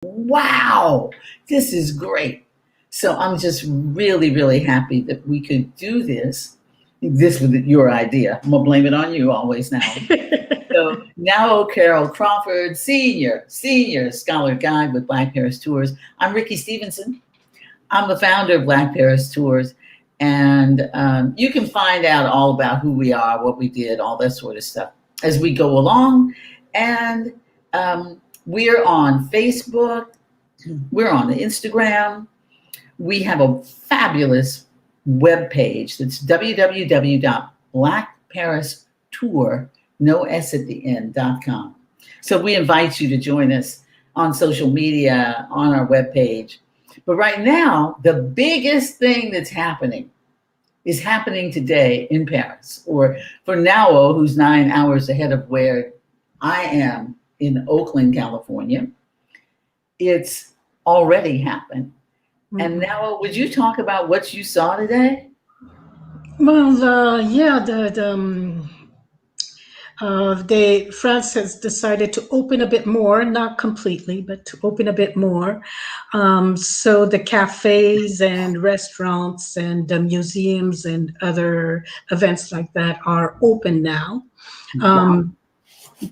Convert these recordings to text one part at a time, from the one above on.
Wow, this is great. So I'm just really, really happy that we could do this. This was your idea. I'm gonna blame it on you always now. So now Carol Crawford, senior scholar guide with Black Paris Tours. I'm Ricki Stevenson. I'm the founder of Black Paris Tours, and you can find out all about who we are, what we did, all that sort of stuff as we go along. And we're on Facebook, we're on Instagram. We have a fabulous web page that's www.blackparistour, no S at the end.com. So we invite you to join us on social media, on our webpage. But right now, the biggest thing that's happening is happening today in Paris, or for Nawo, who's 9 hours ahead of where I am in Oakland, California. It's already happened. Mm-hmm. And Nawo, would you talk about what you saw today? Well, France has decided to open a bit more, not completely, but to open a bit more. So the cafes and restaurants and museums and other events like that are open now. Wow.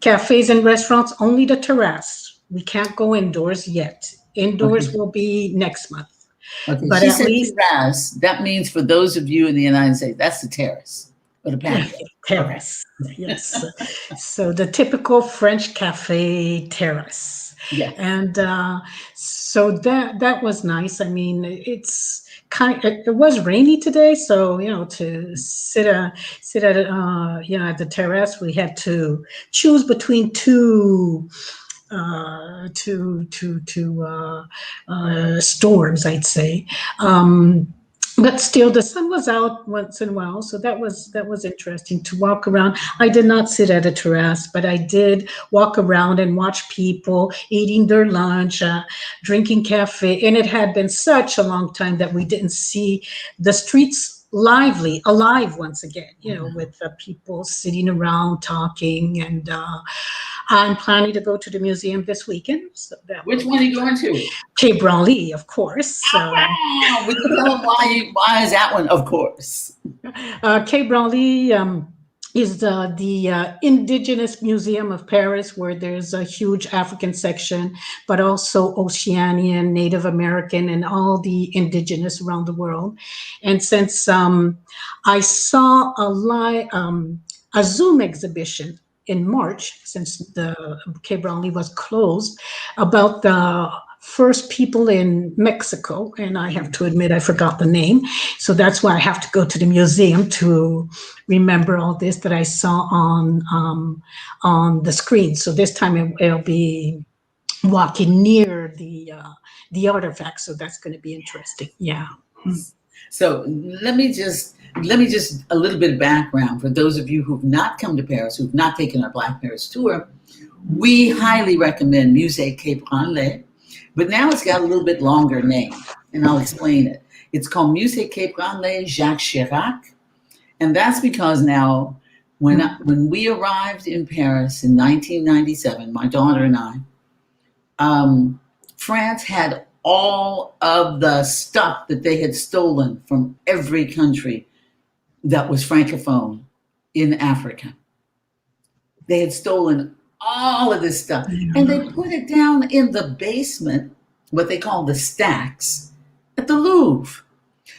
Cafes and restaurants, only the terrace. We can't go indoors yet. Indoors will be next month. Okay. But she said terrace. That means, for those of you in the United States, that's the terrace or the patio. Terrace, yes. So the typical French cafe terrace. Yeah. And so that was nice. I mean, it was rainy today, so to sit at the terrace, we had to choose between two storms, I'd say. But still, the sun was out once in a while, so that was interesting to walk around. I did not sit at a terrace, but I did walk around and watch people eating their lunch, drinking cafe. And it had been such a long time that we didn't see the streets alive once again, with people sitting around talking. And I'm planning to go to the museum this weekend. So which one are you going to? Quai Branly, of course. So. Would you tell them why is that one? Of course. Quai Branly is the Indigenous Museum of Paris, where there's a huge African section, but also Oceanian, Native American, and all the indigenous around the world. And since I saw a Zoom exhibition in March, since the Quai Branly was closed, about the first people in Mexico, and I have to admit I forgot the name, so that's why I have to go to the museum to remember all this that I saw on the screen. So this time it'll be walking near the artifact, so that's going to be interesting. Yeah. So let me just a little bit of background for those of you who've not come to Paris, who've not taken our Black Paris tour. We highly recommend Musée Quai Branly, but now it's got a little bit longer name, and I'll explain it. It's called Musée Quai Branly Jacques Chirac, and that's because now, when we arrived in Paris in 1997, my daughter and I, France had all of the stuff that they had stolen from every country that was Francophone in Africa. They had stolen all of this stuff, and they put it down in the basement, what they call the stacks, at the Louvre.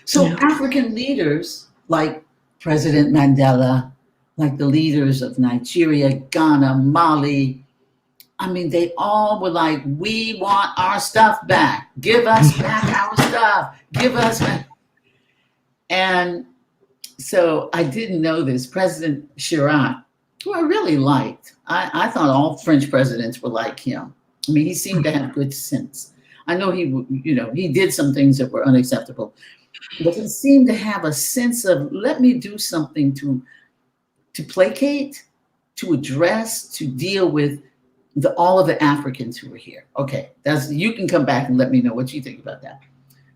So African leaders like President Mandela, like the leaders of Nigeria, Ghana, Mali, I mean, they all were like, we want our stuff back. Give us back our stuff. Give us back. And so I didn't know this. President Chirac, who I really liked. I thought all French presidents were like him. I mean, he seemed to have good sense. I know he did some things that were unacceptable, but he seemed to have a sense of, let me do something to placate, to address, to deal with all of the Africans who were here. Okay, you can come back and let me know what you think about that.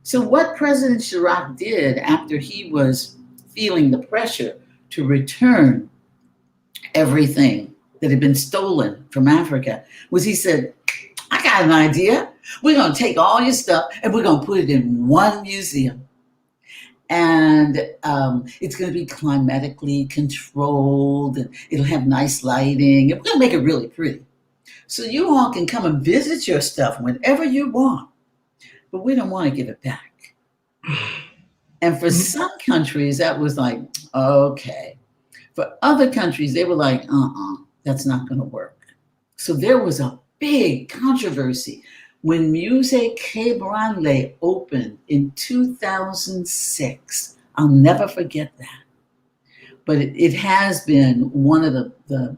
So what President Chirac did after he was feeling the pressure to return everything that had been stolen from Africa was he said, I got an idea. We're going to take all your stuff and we're going to put it in one museum. And it's going to be climatically controlled, and it'll have nice lighting. And we're going to make it really pretty. So you all can come and visit your stuff whenever you want. But we don't want to give it back. And for some countries, that was like, okay. For other countries, they were like, that's not going to work. So there was a big controversy when Musée Quai Branly opened in 2006. I'll never forget that. But it has been one of the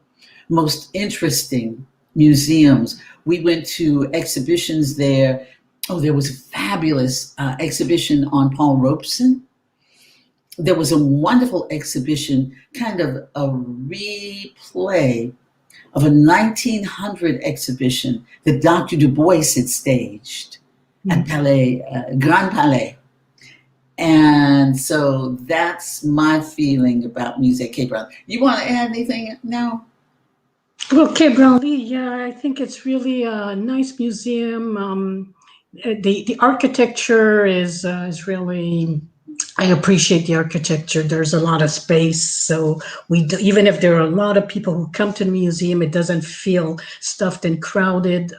most interesting museums. We went to exhibitions there. Oh, there was a fabulous exhibition on Paul Robeson. There was a wonderful exhibition, kind of a replay of a 1900 exhibition that Dr. Du Bois had staged at Grand Palais. And so that's my feeling about Musée Quai Branly. You want to add anything now? Well, Quai Branly, yeah, I think it's really a nice museum. The architecture is really, I appreciate the architecture. There's a lot of space, so even if there are a lot of people who come to the museum, it doesn't feel stuffed and crowded.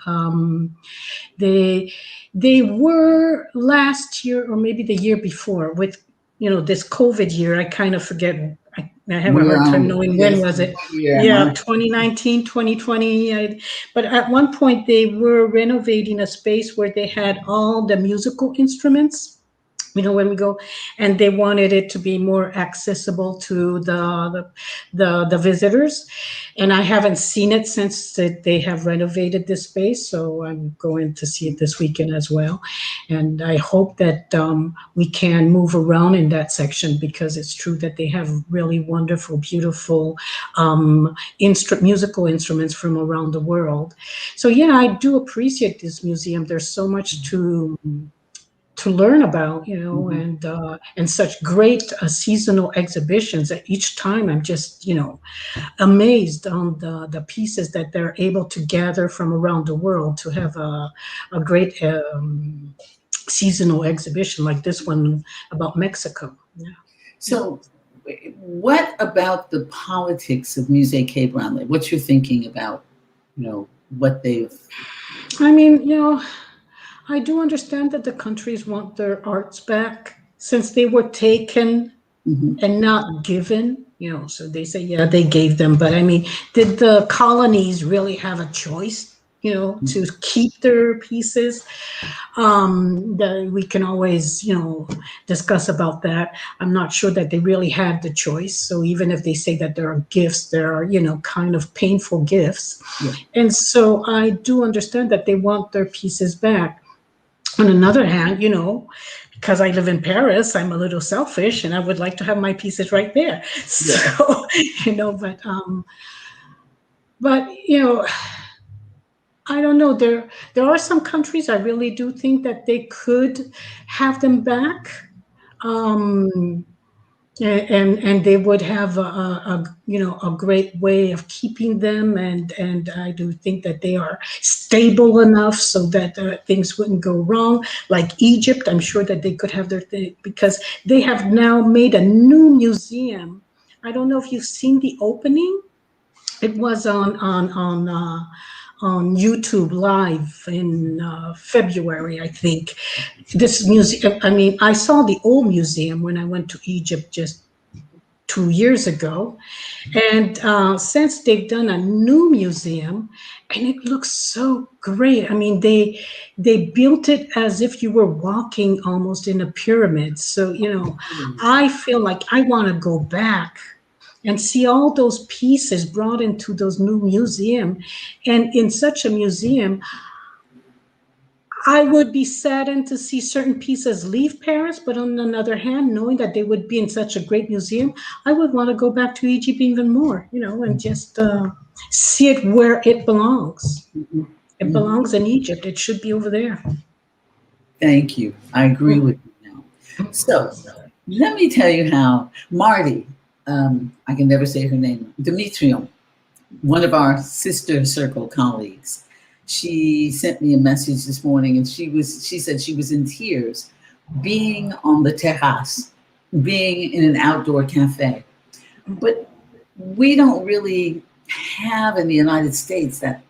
They were last year or maybe the year before with this COVID year. I kind of forget. I have a hard time knowing when was it. Yeah, 2019, 2020. But at one point they were renovating a space where they had all the musical instruments. When we go, and they wanted it to be more accessible to the visitors. And I haven't seen it since they have renovated this space, so I'm going to see it this weekend as well. And I hope that we can move around in that section, because it's true that they have really wonderful, beautiful musical instruments from around the world. So yeah, I do appreciate this museum. There's so much to learn about, and such great seasonal exhibitions that each time I'm just, amazed on the pieces that they're able to gather from around the world to have a great seasonal exhibition like this one about Mexico. Yeah. So what about the politics of Musée Quai Branly? What's your thinking about, what they've... I mean, I do understand that the countries want their arts back since they were taken and not given, so they say, yeah, they gave them. But I mean, did the colonies really have a choice, to keep their pieces? We can always, discuss about that. I'm not sure that they really had the choice. So even if they say that there are gifts, there are, kind of painful gifts. Yeah. And so I do understand that they want their pieces back. On another hand, because I live in Paris, I'm a little selfish and I would like to have my pieces right there. So, but I don't know. There are some countries I really do think that they could have them back. And they would have a great way of keeping them, and I do think that they are stable enough so that things wouldn't go wrong. Like Egypt, I'm sure that they could have their thing, because they have now made a new museum. I don't know if you've seen the opening. It was on YouTube Live in February, I think. This museum, I mean, I saw the old museum when I went to Egypt just 2 years ago. And since they've done a new museum, and it looks so great. I mean, they built it as if you were walking almost in a pyramid. So, I feel like I want to go back and see all those pieces brought into those new museum. And in such a museum, I would be saddened to see certain pieces leave Paris, but on another hand, knowing that they would be in such a great museum, I would want to go back to Egypt even more, and just see it where it belongs. It belongs in Egypt. It should be over there. Thank you. I agree with you now. So let me tell you how Marty, I can never say her name, Demetrium, one of our sister circle colleagues, she sent me a message this morning, and she said she was in tears being on the terrace, being in an outdoor cafe. But we don't really have in the United States that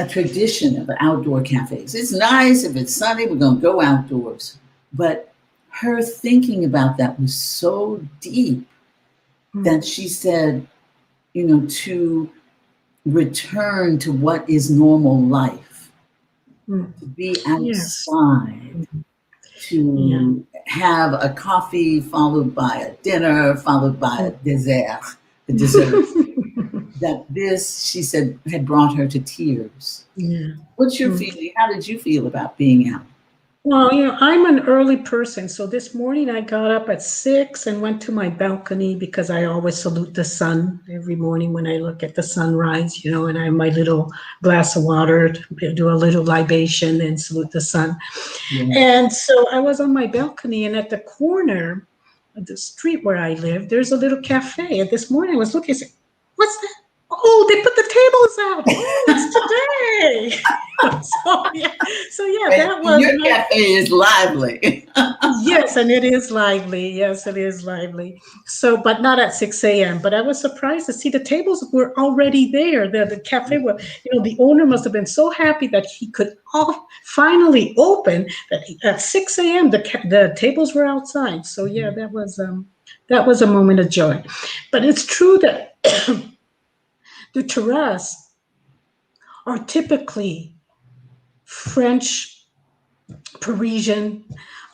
tradition of outdoor cafes. It's nice if it's sunny, we're going to go outdoors. But her thinking about that was so deep that she said, to return to what is normal life, to be Yes. outside, to have a coffee followed by a dinner, followed by a dessert. That this, she said, had brought her to tears. Yeah. What's your feeling? How did you feel about being out? Well, I'm an early person. So this morning I got up at 6 and went to my balcony because I always salute the sun every morning when I look at the sunrise, and I have my little glass of water, do a little libation and salute the sun. Yeah. And so I was on my balcony, and at the corner of the street where I live, there's a little cafe. And this morning I was looking and said, what's that? Oh, they put the tables out. Oh, it's today. So that was your cafe is lively. Yes, and it is lively. Yes, it is lively. So, but not at 6 a.m. But I was surprised to see the tables were already there. The cafe was, the owner must have been so happy that he could finally open that at 6 a.m. the tables were outside. So that was a moment of joy. But it's true that the terrace are typically French, Parisian,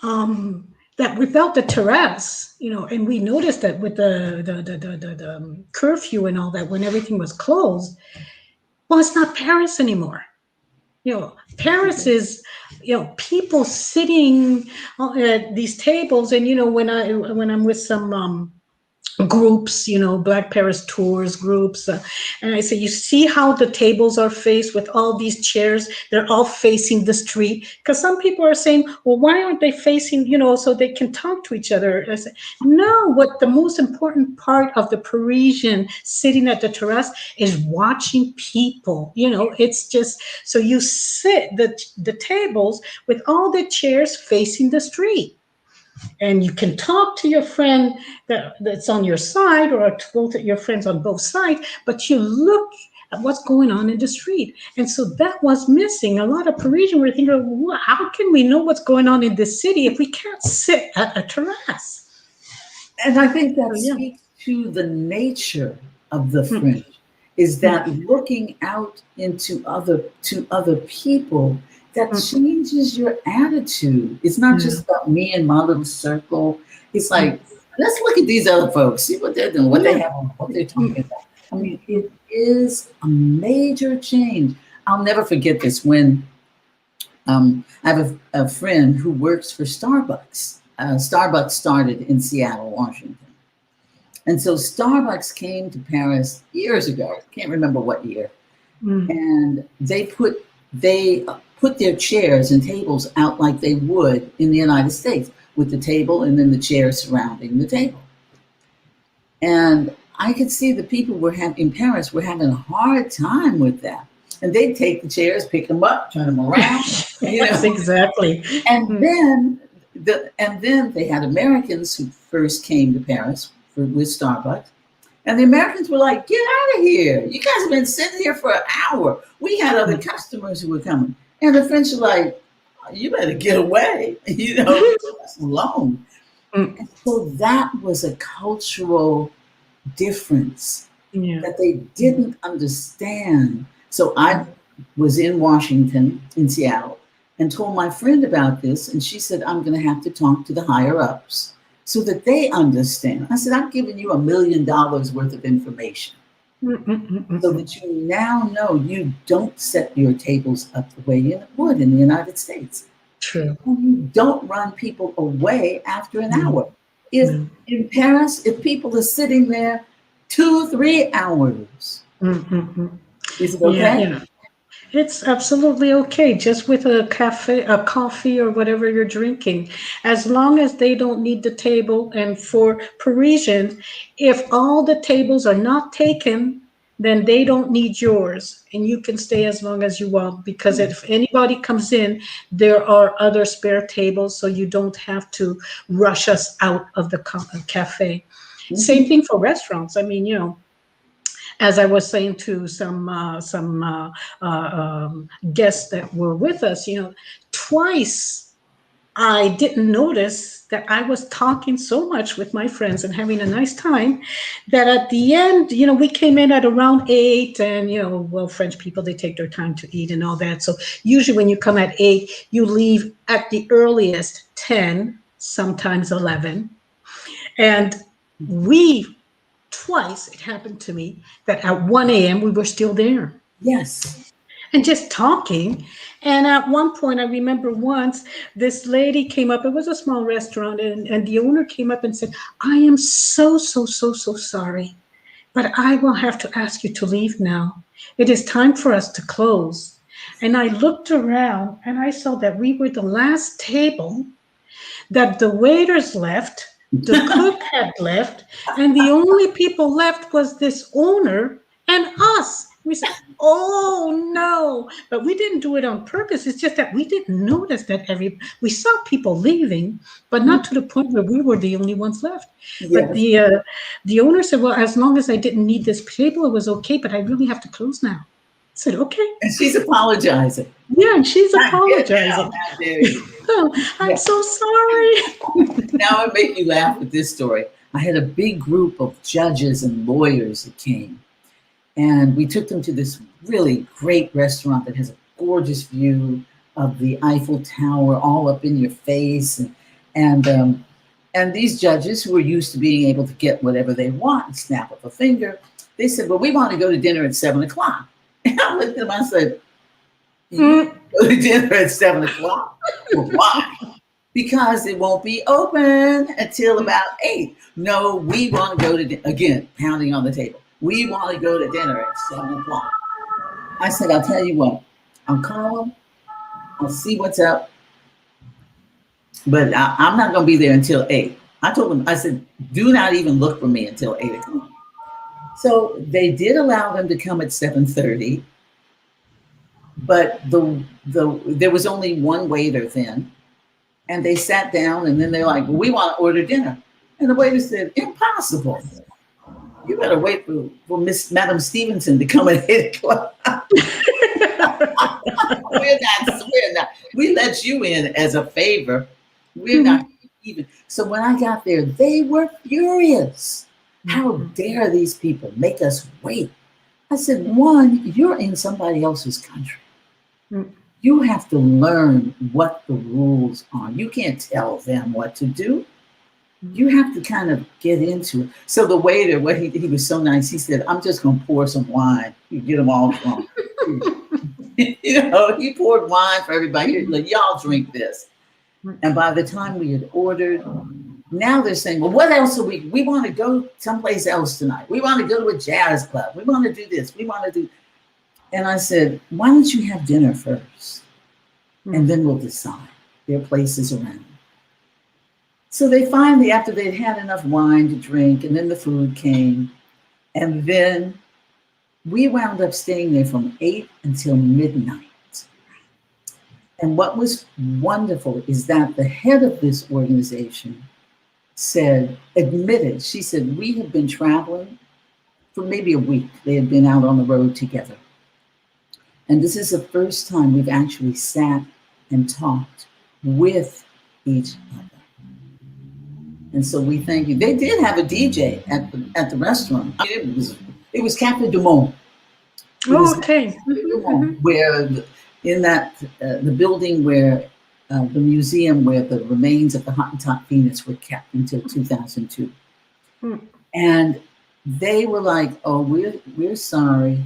that without the terrace, and we noticed that with the curfew and all that, when everything was closed, well, it's not Paris anymore. Paris is, people sitting at these tables, and when I'm with some groups, BIack Paris Tours groups. And I say, you see how the tables are faced with all these chairs? They're all facing the street. Because some people are saying, well, why aren't they facing, so they can talk to each other? I say, no, what the most important part of the Parisian sitting at the terrace is watching people. It's just, so you sit the tables with all the chairs facing the street. And you can talk to your friend that's on your side, or both your friends on both sides, but you look at what's going on in the street. And so that was missing. A lot of Parisians were thinking, well, how can we know what's going on in this city if we can't sit at a terrace? And I think that speaks to the nature of the French, is that looking out into other people, that changes your attitude. It's not just about me and my little circle. It's like, let's look at these other folks, see what they're doing, what they have on, what they're talking about. I mean, it is a major change. I'll never forget this when I have a friend who works for Starbucks. Starbucks started in Seattle, Washington. And so Starbucks came to Paris years ago. Can't remember what year. And they put their chairs and tables out like they would in the United States, with the table and then the chairs surrounding the table. And I could see the people in Paris were having a hard time with that. And they'd take the chairs, pick them up, turn them around. Yes, exactly. And then they had Americans who first came to Paris with Starbucks. And the Americans were like, get out of here. You guys have been sitting here for an hour. We had other customers who were coming. And the French are like, you better get away, leave us alone. And so that was a cultural difference that they didn't understand. So I was in Washington, in Seattle, and told my friend about this. And she said, I'm going to have to talk to the higher ups so that they understand. I said, I'm giving you $1 million worth of information. So that you now know you don't set your tables up the way you would in the United States. True. And you don't run people away after an hour. In Paris, if people are sitting there 2-3 hours, is it okay? Yeah. It's absolutely okay, just with a coffee or whatever you're drinking, as long as they don't need the table. And for Parisians, if all the tables are not taken, then they don't need yours, and you can stay as long as you want, because if anybody comes in, there are other spare tables, so you don't have to rush us out of the cafe. Same thing for restaurants. I mean, as I was saying to some guests that were with us, twice I didn't notice that I was talking so much with my friends and having a nice time that at the end, we came in at around 8, and, well, French people, they take their time to eat and all that. So usually when you come at 8, you leave at the earliest 10, sometimes 11. And twice it happened to me that at 1 a.m. we were still there. Yes. And just talking. And at one point, I remember once this lady came up. It was a small restaurant, and the owner came up and said, "I am so, so, so, so sorry, but I will have to ask you to leave now. It is time for us to close." And I looked around and I saw that we were the last table, that the waiters left, the cook had left, and the only people left was this owner and us. We said, "Oh no!" But we didn't do it on purpose. It's just that we didn't notice that we saw people leaving, but not to the point where we were the only ones left. Yes. But the owner said, "Well, as long as I didn't need this table, it was okay. But I really have to close now." I said, "Okay." And she's apologizing. Yeah, and she's apologizing. Oh, I'm so sorry. Now I make you laugh with this story. I had a big group of judges and lawyers that came. And we took them to this really great restaurant that has a gorgeous view of the Eiffel Tower all up in your face. And these judges, who are used to being able to get whatever they want, snap of a finger, they said, "Well, we want to go to dinner at 7:00. And I looked at them, I said, "You go to dinner at 7:00? Well, why?" "Because it won't be open until about 8. "No, we want to go to again, pounding on the table. "We want to go to dinner at 7:00. I said, "I'll tell you what, I'll call them, I'll see what's up, but I'm not going to be there until 8. I told them, I said, "Do not even look for me until 8:00. So they did allow them to come at 7:30, but there was only one waiter then, and they sat down, and then they're like, "Well, we want to order dinner." And the waiter said, "Impossible. You better wait for Madam Stevenson to come at 8:00. We're not. We let you in as a favor. We're not even." So when I got there, they were furious. How dare these people make us wait? I said, one, you're in somebody else's country. You have to learn what the rules are. You can't tell them what to do. You have to kind of get into it. So the waiter, he was so nice. He said, "I'm just going to pour some wine. You get them all drunk." He poured wine for everybody. Here, like, "Y'all drink this." And by the time we had ordered, now they're saying, "Well, what else are we want to go someplace else tonight. We want to go to a jazz club. We want to do this. We want to do." And I said, "Why don't you have dinner first? And then we'll decide." There are places around. So they finally, after they'd had enough wine to drink, and then the food came, and then we wound up staying there from 8 until midnight. And what was wonderful is that the head of this organization admitted, she said, "We have been traveling for maybe a week." They had been out on the road together. "And this is the first time we've actually sat and talked with each other. And so we thank you." They did have a DJ at the restaurant. It was Cafe du Monde. Okay. Where in the building where the museum where the remains of the Hottentot Phoenix were kept until 2002. And they were like, "Oh, we're sorry."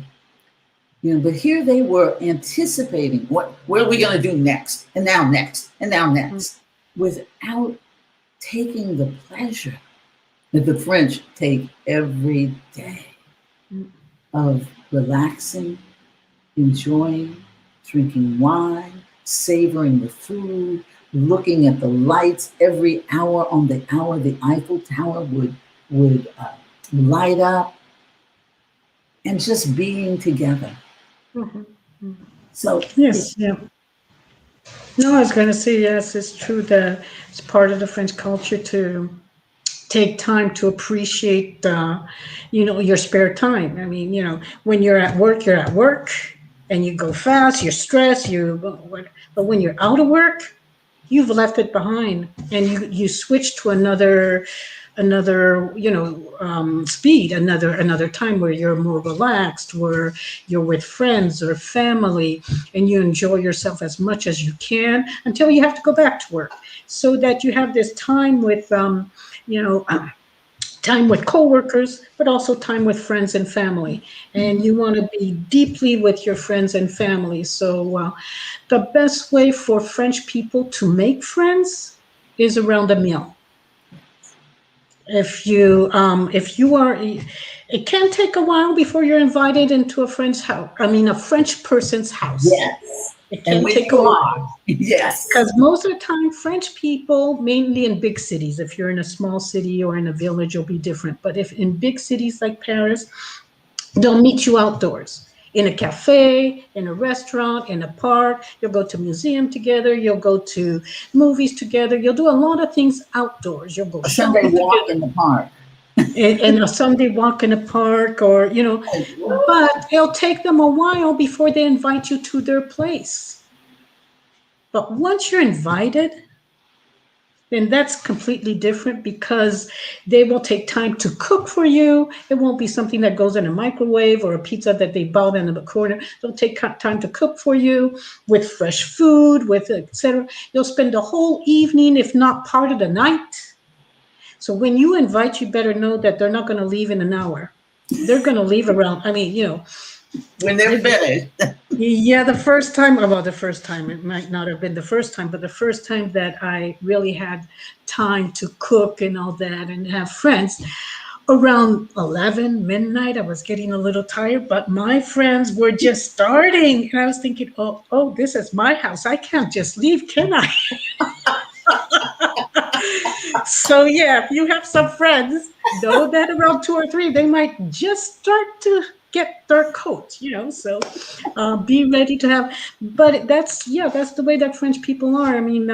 But here they were anticipating what are we going to do next, and now next, and now next, without taking the pleasure that the French take every day of relaxing, enjoying, drinking wine, savoring the food, looking at the lights every hour on the hour. The Eiffel Tower would light up. and just being together. Mhm. So Yes, yeah. No, I was going to say, yes, it's true that it's part of the French culture to take time to appreciate, your spare time. I mean, when you're at work and you go fast, you're stressed, but when you're out of work, you've left it behind and you switch to another speed, another time where you're more relaxed, where you're with friends or family, and you enjoy yourself as much as you can until you have to go back to work, so that you have this time with you know time with coworkers, but also time with friends and family. And you want to be deeply with your friends and family. So the best way for French people to make friends is around a meal. If you are, it can take a while before you're invited into a friend's house. I mean, a French person's house. yes, It and can when take a you while. are, yes, Because most of the time, French people, mainly in big cities, if you're in a small city or in a village, you'll be different. But if in big cities like Paris, they'll meet you outdoors in a cafe, in a restaurant, in a park. You'll go to museum together. You'll go to movies together. You'll do a lot of things outdoors. You'll go a Sunday shopping walk together in the park. and a Sunday walk in a park but it'll take them a while before they invite you to their place. But once you're invited, then that's completely different because they will take time to cook for you. It won't be something that goes in a microwave or a pizza that they boil in the corner. They'll take time to cook for you with fresh food, with etc. You'll spend the whole evening, if not part of the night. So when you invite, you better know that they're not going to leave in an hour. They're going to leave around. I mean, When they're they, finished. yeah, the first time, well, the first time, it might not have been the first time, but the first time that I really had time to cook and all that and have friends, around 11 midnight, I was getting a little tired, but my friends were just starting. And I was thinking, oh, this is my house. I can't just leave, can I? So yeah, if you have some friends, know that around 2 or 3, they might just start to get their coat, So be ready to have. But that's the way that French people are. I mean,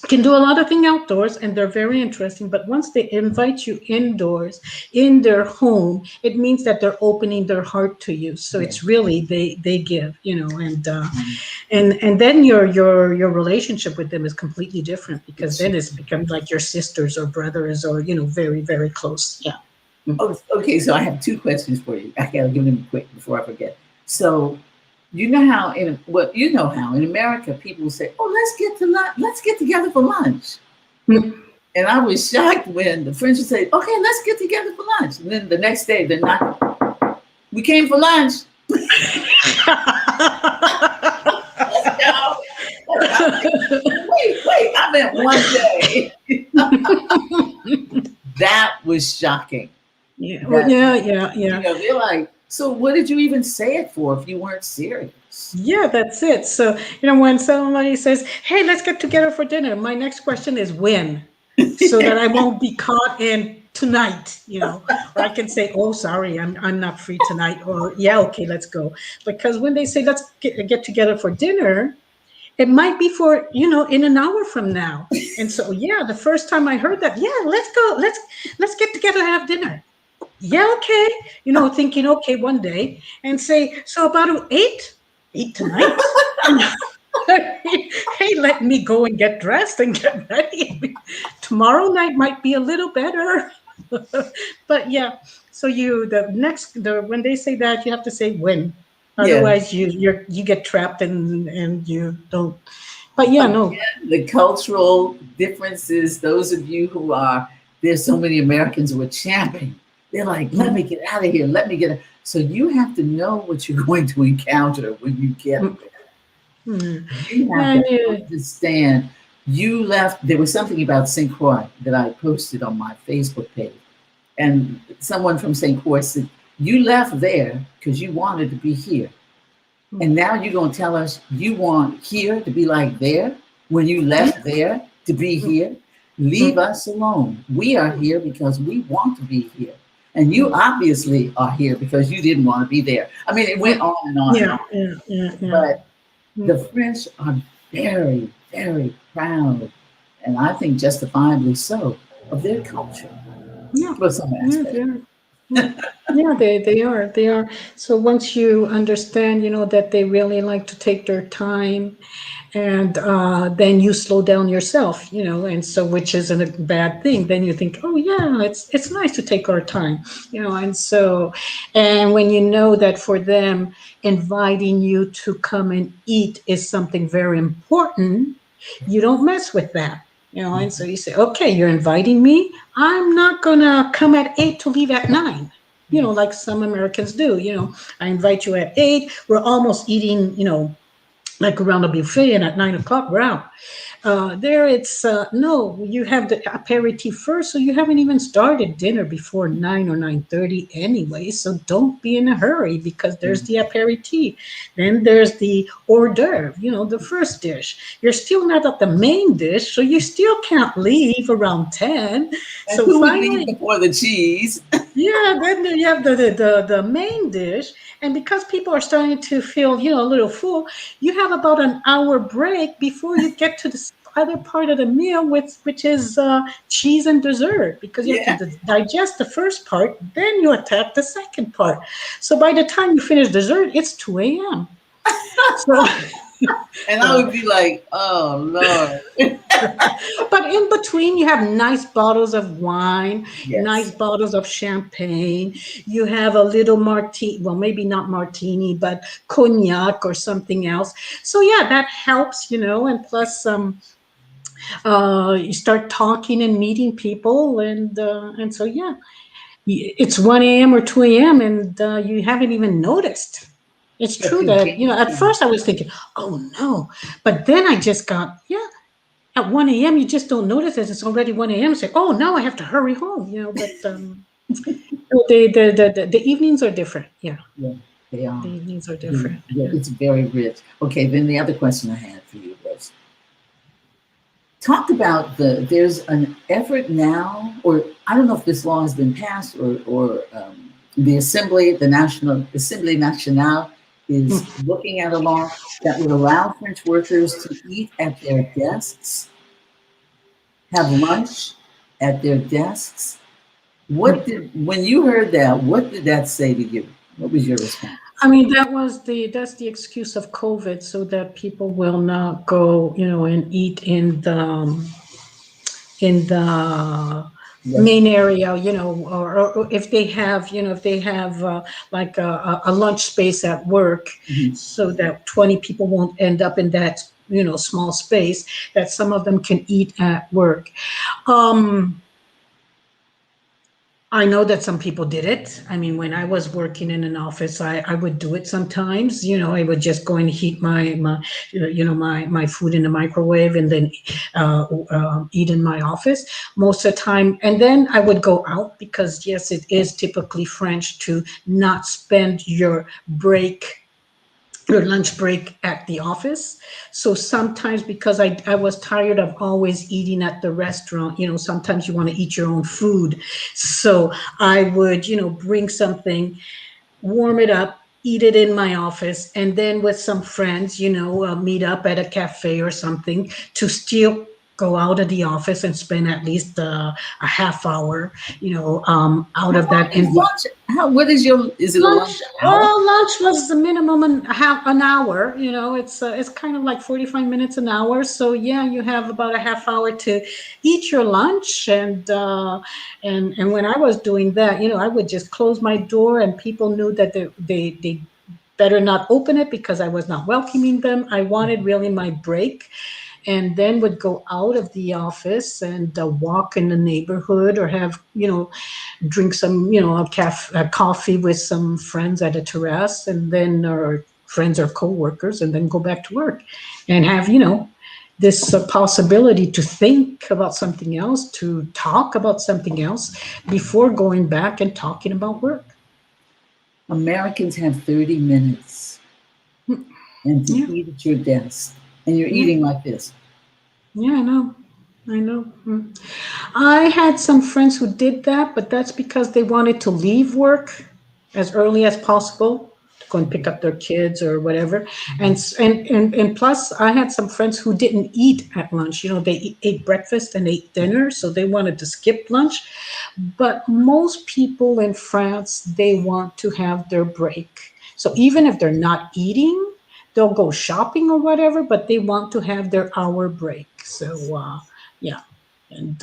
can do a lot of things outdoors and they're very interesting, but once they invite you indoors in their home, it means that they're opening their heart to you. So Yeah. it's really they give, and then your relationship with them is completely different, because then it's become like your sisters or brothers, or very, very close. Yeah. Oh, okay, so I have two questions for you. I gotta give them quick before I forget. So, you know how in America people say, "Oh, let's get to lunch. Let's get together for lunch." Mm. And I was shocked when the French would say, "Okay, let's get together for lunch." And then the next day they're not. We came for lunch. Let's go. Wait! I meant one day. That was shocking. Yeah. Well, That yeah. they're like, so what did you even say it for if you weren't serious? Yeah, that's it. So, when somebody says, "Hey, let's get together for dinner," my next question is when, so that I won't be caught in tonight, or I can say, "Oh, sorry, I'm not free tonight," or "Yeah, okay, let's go." Because when they say let's get together for dinner, it might be for, in an hour from now. And so, yeah, the first time I heard that, yeah, let's go, let's get together and have dinner. Yeah, okay. Thinking, okay, one day, and say, so about 8 tonight. Hey, let me go and get dressed and get ready. Tomorrow night might be a little better. But yeah, so when they say that, you have to say when. Yeah. Otherwise, you get trapped and you don't. But yeah, no. Again, the cultural differences, those of you who are, there's so many Americans who are champing. They're like, let me get out of here. Let me get out. So you have to know what you're going to encounter when you get there. Mm. You have And to understand. You left, there was something about St. Croix that I posted on my Facebook page. And someone from St. Croix said, you left there because you wanted to be here. And now you're going to tell us you want here to be like there when you left there to be here? Leave us alone. We are here because we want to be here. And you obviously are here because you didn't want to be there. I mean, it went on and on and Yeah, on. yeah, yeah, yeah. But the French are very, very proud, and I think justifiably so, of their culture. Yeah, Well, some yeah, aspect. they are. Yeah, yeah, they are. So once you understand, that they really like to take their time, and then you slow down yourself, and so which isn't a bad thing. Then you think, oh yeah, it's nice to take our time, and so, and when you know that for them, inviting you to come and eat is something very important, you don't mess with that. And so you say, okay, you're inviting me. I'm not gonna come at 8 to leave at 9. Like some Americans do. I invite you at 8. We're almost eating. Like around a buffet, and at 9 o'clock we're out. There, it's no. You have the aperitif first, so you haven't even started dinner before 9 or 9:30 anyway. So don't be in a hurry because there's the aperitif, then there's the hors d'oeuvre. The first dish. You're still not at the main dish, so you still can't leave around 10. And So who would leave finally, before the cheese? yeah, then you have the main dish, and because people are starting to feel a little full, you have about an hour break before you get to the other part of the meal, which is cheese and dessert, because you have to Yeah. digest the first part, then you attack the second part. So by the time you finish dessert, it's 2 a.m. So. And I So would be like, oh, Lord. but in between, you have nice bottles of wine, nice Yes. bottles of champagne. You have a little martini, well, maybe not martini, but cognac or something else. So yeah, that helps, and plus, you start talking and meeting people, and so yeah, it's 1 a.m. or 2 a.m. and you haven't even noticed. It's But true you that gain at time. first I was thinking, oh no, but then I just got yeah, at 1 a.m. you just don't notice that it's already 1 a.m. It's like, oh, now I have to hurry home, but the evenings are different. Yeah, Yeah, they the are. evenings are Yeah, different. yeah, Yeah. it's very rich. Okay, then the other question I had for you was talk about there's an effort now, or I don't know if this law has been passed, or the Assembly, the National Assembly Nationale is Mm. looking at a law that would allow French workers to eat at their desks, have lunch at their desks. What Mm. did when you heard that? What did that say to you? What was your response? I mean, that's the excuse of COVID, so that people will not go, and eat in the Yes. main area, or if they have, like a lunch space at work, Mhm. so that 20 people won't end up in that, small space, that some of them can eat at work. Um, I know that some people did it. I mean, when I was working in an office, I would do it sometimes. I would just go and heat my food in the microwave, and then eat in my office most of the time. And then I would go out, because yes, it is typically French to not spend your lunch break at the office. So sometimes, because I was tired of always eating at the restaurant, sometimes you want to eat your own food. So I would, bring something, warm it up, eat it in my office, and then with some friends, meet up at a cafe or something, to still go out of the office and spend at least a half hour, out How of long that is environment. lunch? Is it a Lunch, lunch hour? well, lunch was the minimum and half an hour. It's kind of like 45 minutes, an hour. So yeah, you have about a half hour to eat your lunch, and when I was doing that, I would just close my door, and people knew that they better not open it, because I was not welcoming them. I wanted really my break, and then would go out of the office and walk in the neighborhood, or have, drink some, a coffee with some friends at a terrace, and then, or friends or coworkers, and then go back to work, and have, this possibility to think about something else, to talk about something else, before going back and talking about work. Americans have 30 minutes and to Yeah, eat at your desk. And you're yeah, eating like this. yeah, I know. I know. I had some friends who did that, but that's because they wanted to leave work as early as possible to go and pick up their kids or whatever. And plus, I had some friends who didn't eat at lunch. They ate breakfast and ate dinner, so they wanted to skip lunch. But most people in France, they want to have their break. So even if they're not eating, they'll go shopping or whatever, but they want to have their hour break. So yeah, and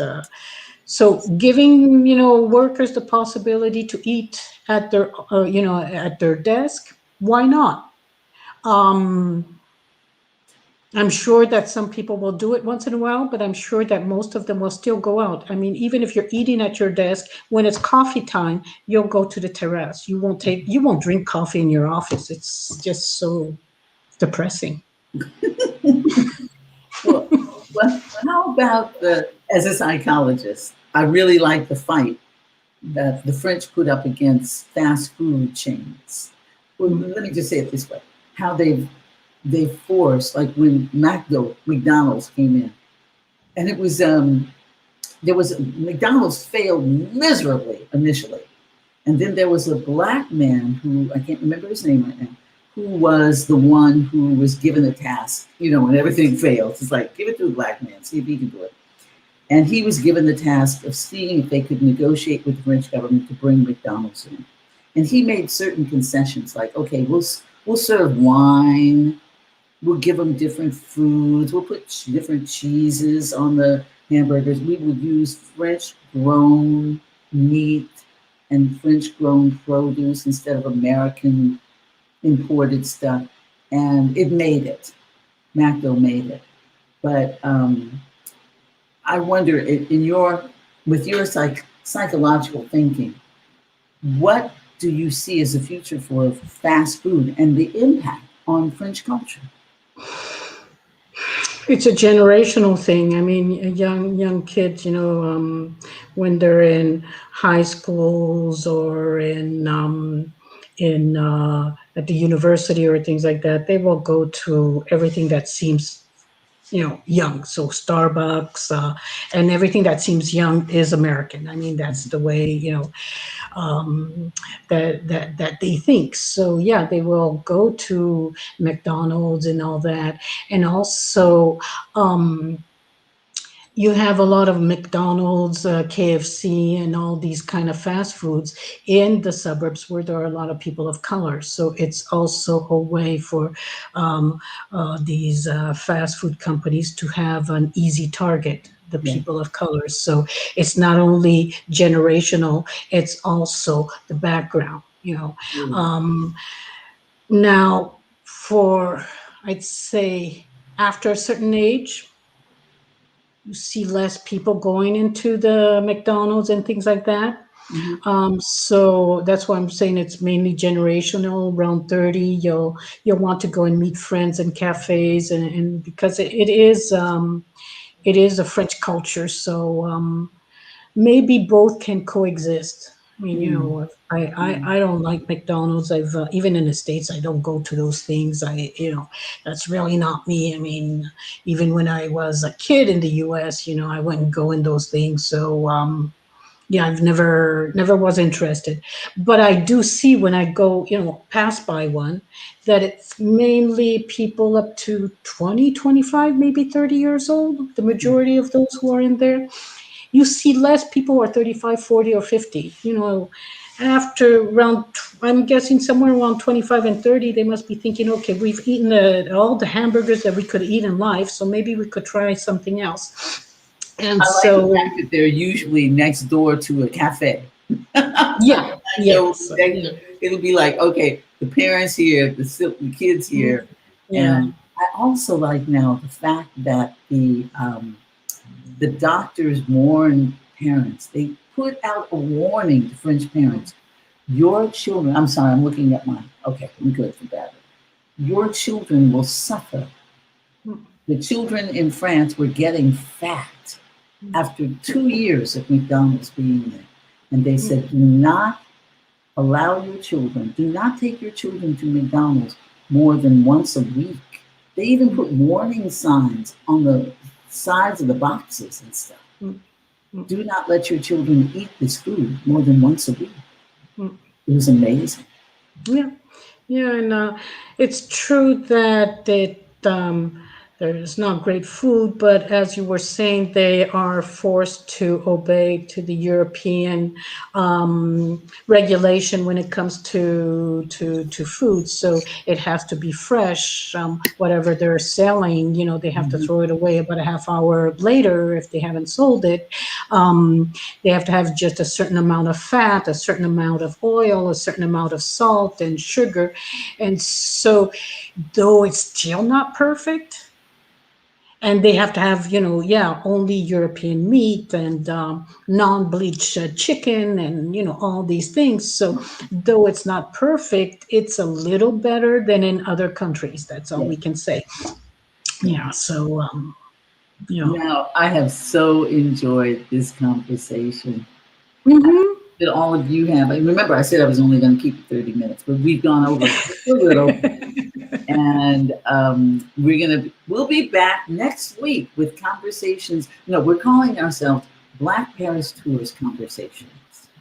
so giving workers the possibility to eat at their at their desk, why not? Um, I'm sure that some people will do it once in a while, but I'm sure that most of them will still go out. I mean, even if you're eating at your desk, when it's coffee time, you'll go to the terrace. You won't drink coffee in your office. It's just so depressing. Well, how about as a psychologist, I really like the fight that the French put up against fast food chains. Well, let me just say it this way: how they forced, like when McDonald's came in, and it was there was McDonald's failed miserably initially, and then there was a black man who I can't remember his name right now, who was the one who was given the task, when everything fails. It's like, give it to a black man, see if he can do it. And he was given the task of seeing if they could negotiate with the French government to bring McDonald's in. And he made certain concessions, like, okay, we'll serve wine, we'll give them different foods, we'll put different cheeses on the hamburgers. We would use French grown meat and French grown produce instead of American imported stuff. And it made it. Macdo made it. But I wonder, with your psychological thinking, what do you see as the future for fast food and the impact on French culture? It's a generational thing. I mean, young kids, when they're in high schools or in at the university or things like that, they will go to everything that seems young. So Starbucks and everything that seems young is American. I mean, that's the way that they think. So yeah, they will go to McDonald's and all that, and also you have a lot of McDonald's, KFC, and all these kind of fast foods in the suburbs where there are a lot of people of color. So it's also a way for these fast food companies to have an easy target, the Yeah. people of color. So it's not only generational, it's also the background. Mm. Um, Now, for I'd say after a certain age, you see less people going into the McDonald's and things like that. Mhm. So that's why I'm saying it's mainly generational. Around 30, you'll want to go and meet friends in cafes, and because it is a French culture, so maybe both can coexist. I mean, Mm. I don't like McDonald's. I've even in the States, I don't go to those things. That's really not me. I mean, even when I was a kid in the U.S., I wouldn't go in those things. So yeah, I've never was interested. But I do see when I go, pass by one, that it's mainly people up to 20, 25, maybe 30 years old. The Yeah. majority of those who are in there, you see less people who are 35, 40, or 50. After around, I'm guessing somewhere around 25 and 30, they must be thinking, okay, we've eaten all the hamburgers that we could eat in life, so maybe we could try something else. And I like the so, fact that they're usually next door to a cafe. yeah, So yes, it'll be like, okay, the parents here, the kids here, yeah, and I also like now the fact that the doctors warn parents. They put out a warning to French parents. Your children. I'm sorry, I'm looking at mine. Okay, I'm good for that. Your children will suffer. The children in France were getting fat after 2 years of McDonald's being there. And they said, do not allow your children, do not take your children to McDonald's more than once a week. They even put warning signs on the sides of the boxes and stuff. Mm, mm, Do not let your children eat this food more than once a week. mm. It was amazing. Yeah, yeah, and it's true that there's not great food, but as you were saying, they are forced to obey to the European regulation when it comes to food. So it has to be fresh. Whatever they're selling, they have to Mhm. throw it away about a half hour later if they haven't sold it. They have to have just a certain amount of fat, a certain amount of oil, a certain amount of salt and sugar. And so, though it's still not perfect, and they have to have, yeah, only European meat and non-bleached chicken and, all these things. So, though it's not perfect, it's a little better than in other countries. That's all Yes. we can say. Yes. Yeah. So, Now, I have so enjoyed this conversation mhm. that all of you have. And remember, I said I was only going to keep it 30 minutes, but we've gone over just a little. And we'll be back next week with conversations. No, we're calling ourselves BIack Paris Tours Conversations.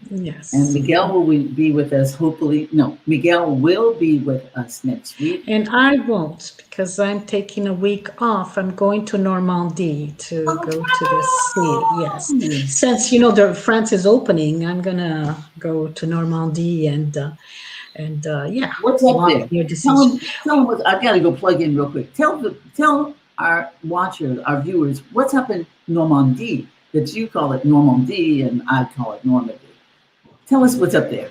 Yes. And Miguel will be with us, hopefully. No, Miguel will be with us next week. And I won't because I'm taking a week off. I'm going to Normandy to go to the sea. Yes. Since, France is opening, I'm going to go to Normandy and yeah. What's up walk there? near the Tell sea. them what, I got to go plug in real quick. Tell our watchers, our viewers, what's up in Normandy that you call it Normandy and I call it Normandy. Tell us what's up there.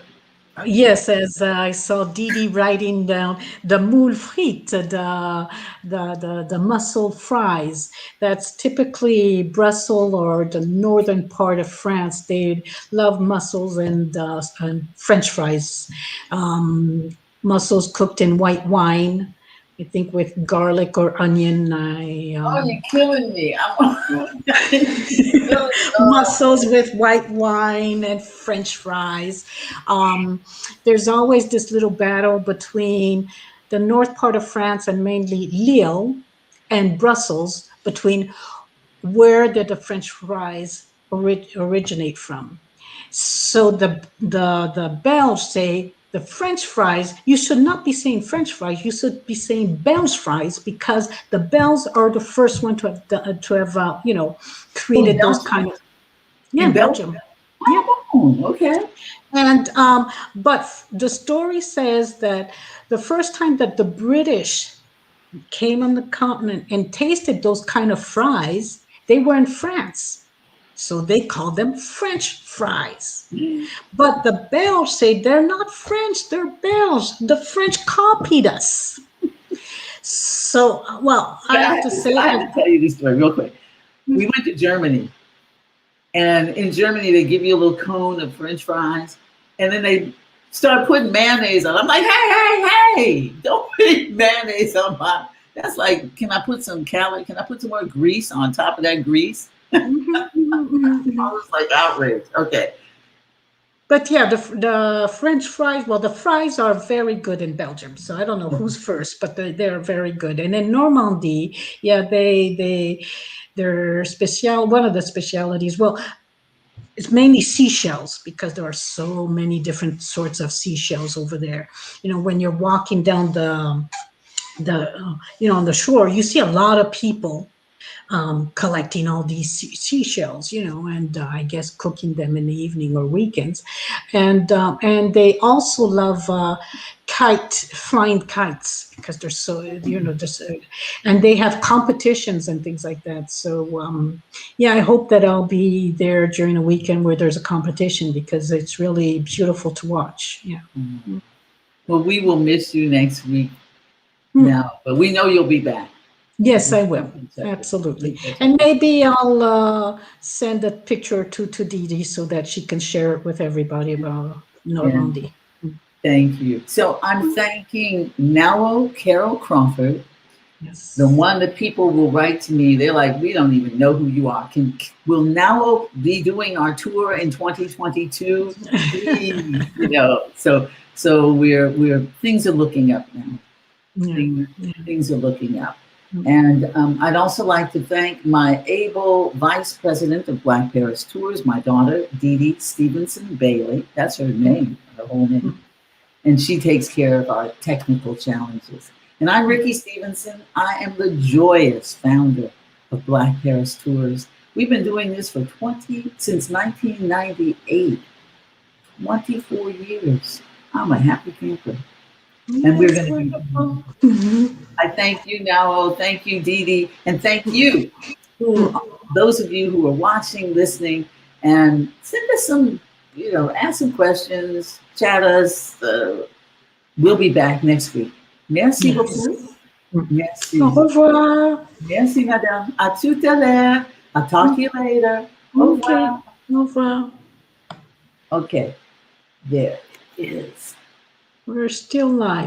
Yes, as I saw Didi writing down the moule frites, the mussel fries. That's typically Brussels or the northern part of France. They love mussels and French fries. Mussels cooked in white wine, I think with garlic or onion. Oh, you're killing me. Mussels with white wine and French fries. There's always this little battle between the north part of France and mainly Lille and Brussels between where did the French fries originate from. So the Belge say the French fries, you should not be saying French fries, you should be saying Belge fries because the Belges are the first one to have created those kind of, yeah, in Belgium. Belgium. Yeah. Oh, okay. And but the story says that the first time that the British came on the continent and tasted those kind of fries, they were in France. So they call them French fries. But the Belges say they're not French, they're Belges. The French copied us. So, well, I have to say, I have to tell you this story real quick. We went to Germany, and in Germany, they give you a little cone of French fries, and then they start putting mayonnaise on. I'm like, hey, don't put mayonnaise on my. That's like, can I put some more grease on top of that grease? I was like outraged. Okay. But yeah, the French fries, well, the fries are very good in Belgium. So I don't know who's first, but they're very good. And in Normandy, yeah, they're one of the specialities. Well, it's mainly seashells because there are so many different sorts of seashells over there. When you're walking down on the shore, you see a lot of people collecting all these seashells, and I guess cooking them in the evening or weekends, and they also love flying kites because they're so and they have competitions and things like that. So yeah, I hope that I'll be there during a weekend where there's a competition because it's really beautiful to watch. Yeah. Mm-hmm. Well, we will miss you next week now, but we know you'll be back. Yes, I will. Absolutely. And maybe I'll send a picture to Didi so that she can share it with everybody about Normandy. Thank you. So I'm thanking Nawo Carol Crawford, yes, the one that people will write to me. They're like, we don't even know who you are. Will Nawo be doing our tour in 2022? So we're things are looking up now. Yeah. Things are looking up. And I'd also like to thank my able vice president of BIack Paris Tours, my daughter, Ricki Stevenson Bailey. That's her name, her whole name. And she takes care of our technical challenges. And I'm Ricki Stevenson. I am the joyous founder of BIack Paris Tours. We've been doing this for since 1998, 24 years. I'm a happy camper. And we're going to be. I thank you, Nawo. Thank you, Ricki. And thank you, those of you who are watching, listening, and send us some, ask some questions, chat us. We'll be back next week. Merci beaucoup. Merci. Au revoir. Merci, madame. À tout à l'heure. I'll talk to you later. Au revoir. Au revoir. Okay. There it is. We're still live.